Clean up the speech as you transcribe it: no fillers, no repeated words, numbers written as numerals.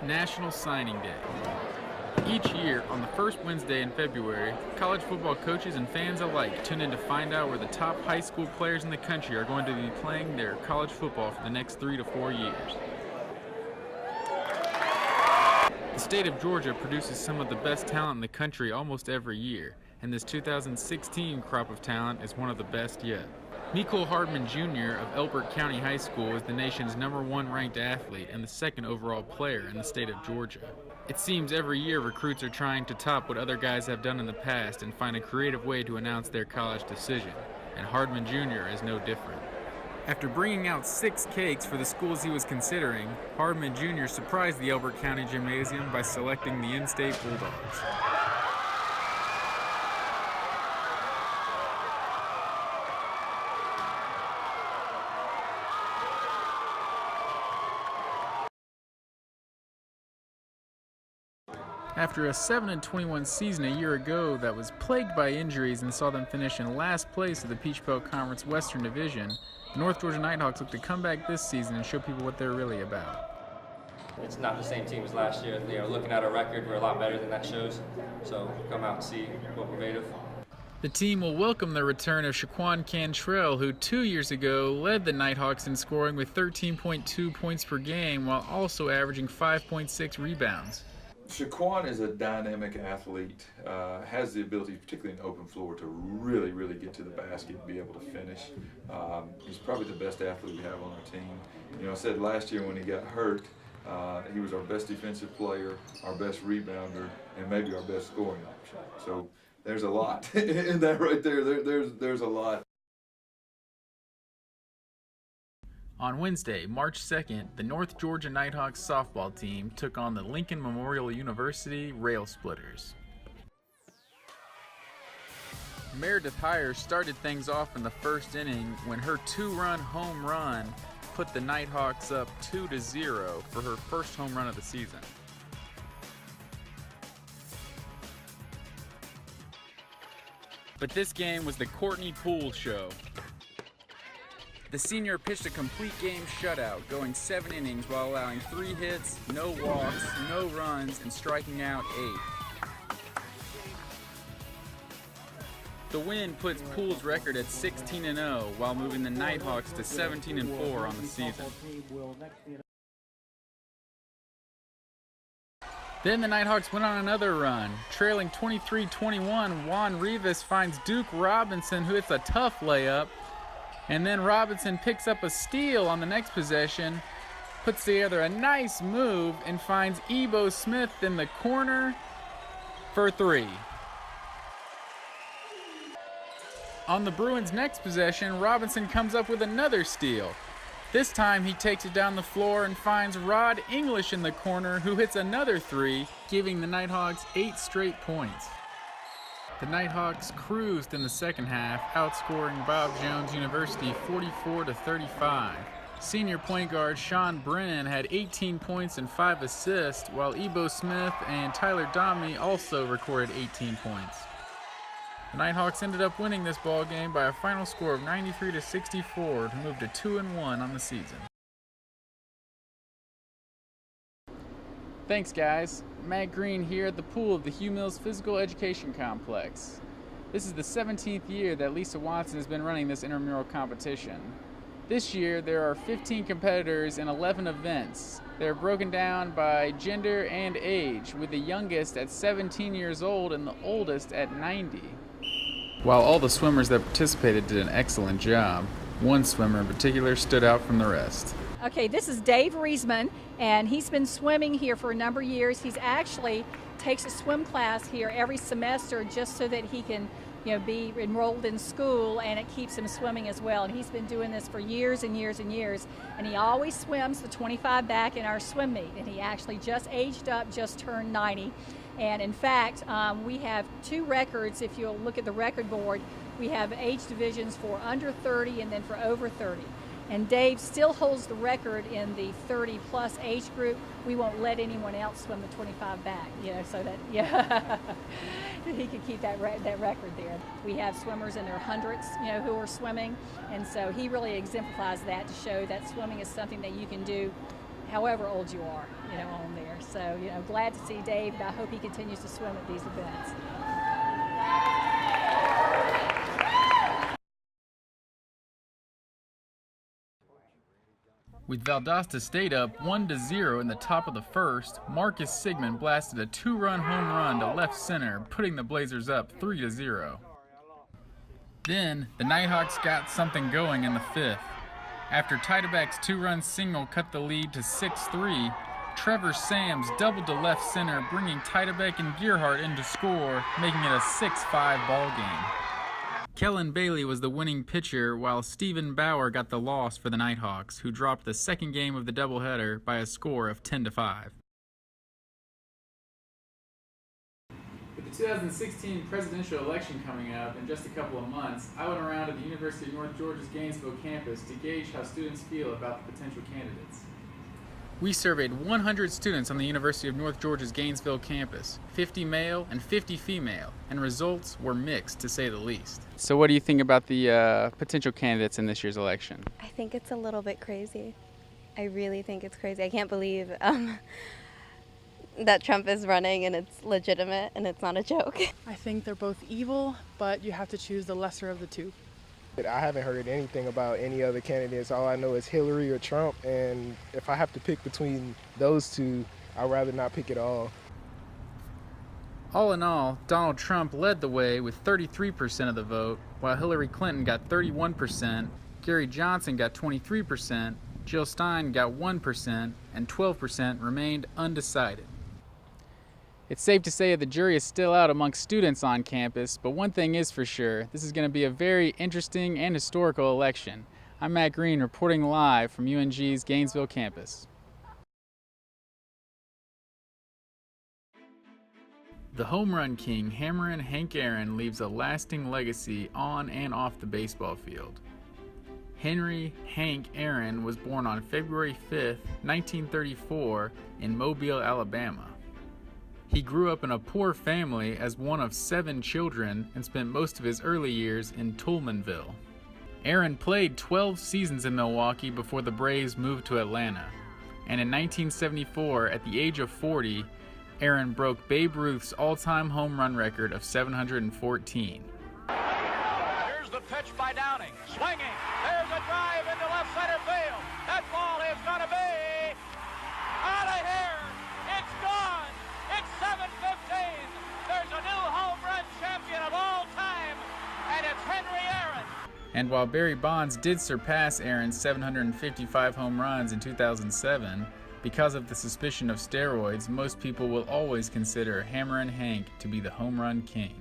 National Signing Day. Each year, on the first Wednesday in February, college football coaches and fans alike tune in to find out where the top high school players in the country are going to be playing their college football for the next 3 to 4 years. The state of Georgia produces some of the best talent in the country almost every year, and this 2016 crop of talent is one of the best yet. Mecole Hardman Jr. of Elbert County High School is the nation's #1 ranked athlete and the second overall player in the state of Georgia. It seems every year recruits are trying to top what other guys have done in the past and find a creative way to announce their college decision, and Hardman Jr. is no different. After bringing out 6 cakes for the schools he was considering, Hardman Jr. surprised the Elbert County Gymnasium by selecting the in-state Bulldogs. After a 7-21 season a year ago that was plagued by injuries and saw them finish in last place of the Peach Belt Conference Western Division, the North Georgia Nighthawks look to come back this season and show people what they're really about. It's not the same team as last year. Looking at our record, we're a lot better than that shows. So come out and see what we're made of. The team will welcome the return of Shaquan Cantrell, who 2 years ago led the Nighthawks in scoring with 13.2 points per game while also averaging 5.6 rebounds. Shaquan is a dynamic athlete, has the ability, particularly in open floor, to really get to the basket and be able to finish. He's probably the best athlete we have on our team. I said last year when he got hurt, he was our best defensive player, our best rebounder, and maybe our best scoring option. So there's a lot in that right there. There's a lot. On Wednesday, March 2nd, the North Georgia Nighthawks softball team took on the Lincoln Memorial University Rail Splitters. Meredith Heyer started things off in the first inning when her 2-run home run put the Nighthawks up 2-0 for her first home run of the season. But this game was the Courtney Poole show. The senior pitched a complete game shutout, going 7 innings while allowing 3 hits, no walks, no runs, and striking out 8. The win puts Poole's record at 16-0 while moving the Nighthawks to 17-4 on the season. Then the Nighthawks went on another run. Trailing 23-21, Juan Rivas finds Duke Robinson, who hits a tough layup. And then Robinson picks up a steal on the next possession, puts together a nice move, and finds Ebo Smith in the corner for 3. On the Bruins' next possession, Robinson comes up with another steal. This time he takes it down the floor and finds Rod English in the corner, who hits another 3, giving the Nighthawks 8 straight points. The Nighthawks cruised in the second half, outscoring Bob Jones University 44-35. Senior point guard Sean Brennan had 18 points and 5 assists, while Ebo Smith and Tyler Domney also recorded 18 points. The Nighthawks ended up winning this ball game by a final score of 93-64 to move to 2-1 on the season. Thanks, guys. Matt Green here at the pool of the Hugh Mills Physical Education Complex. This is the 17th year that Lisa Watson has been running this intramural competition. This year, there are 15 competitors in 11 events. They're broken down by gender and age, with the youngest at 17 years old and the oldest at 90. While all the swimmers that participated did an excellent job, one swimmer in particular stood out from the rest. Okay, this is Dave Riesman, and he's been swimming here for a number of years. He's actually takes a swim class here every semester just so that he can, be enrolled in school, and it keeps him swimming as well. And he's been doing this for years and years and years, and he always swims the 25 back in our swim meet. And he actually just aged up, just turned 90. And in fact, we have 2 records. If you'll look at the record board, we have age divisions for under 30 and then for over 30. And Dave still holds the record in the 30-plus age group. We won't let anyone else swim the 25 back, so that, he could keep that record there. We have swimmers in their hundreds, who are swimming, and so he really exemplifies that to show that swimming is something that you can do however old you are. on there. So, glad to see Dave, and I hope he continues to swim at these events. With Valdosta State up 1-0 in the top of the first, Marcus Sigmund blasted a 2-run home run to left center, putting the Blazers up 3-0. Then, the Nighthawks got something going in the fifth. After Titebeck's 2-run single cut the lead to 6-3, Trevor Sams doubled to left center, bringing Titebeck and Gearhart in to score, making it a 6-5 ball game. Kellen Bailey was the winning pitcher, while Stephen Bauer got the loss for the Nighthawks, who dropped the second game of the doubleheader by a score of 10-5. With the 2016 presidential election coming up in just a couple of months, I went around to the University of North Georgia's Gainesville campus to gauge how students feel about the potential candidates. We surveyed 100 students on the University of North Georgia's Gainesville campus, 50 male and 50 female, and results were mixed to say the least. So what do you think about the potential candidates in this year's election? I think it's a little bit crazy. I really think it's crazy. I can't believe that Trump is running and it's legitimate and it's not a joke. I think they're both evil, but you have to choose the lesser of the two. I haven't heard anything about any other candidates. All I know is Hillary or Trump, and if I have to pick between those two, I'd rather not pick at all. All in all, Donald Trump led the way with 33% of the vote, while Hillary Clinton got 31%, Gary Johnson got 23%, Jill Stein got 1%, and 12% remained undecided. It's safe to say the jury is still out amongst students on campus, but one thing is for sure, this is going to be a very interesting and historical election. I'm Matt Green reporting live from UNG's Gainesville campus. The home run king, Hammerin' Hank Aaron, leaves a lasting legacy on and off the baseball field. Henry Hank Aaron was born on February 5, 1934 in Mobile, Alabama. He grew up in a poor family as one of 7 children and spent most of his early years in Toulminville. Aaron played 12 seasons in Milwaukee before the Braves moved to Atlanta. And in 1974, at the age of 40, Aaron broke Babe Ruth's all-time home run record of 714. Here's the pitch by Downing. Swinging. There's a drive into left center field. That ball is going to be out of here. It's gone. It's 7:15. There's a new home run champion of all time, and it's Henry Aaron. And while Barry Bonds did surpass Aaron's 755 home runs in 2007, because of the suspicion of steroids, most people will always consider Hammerin' Hank to be the home run king.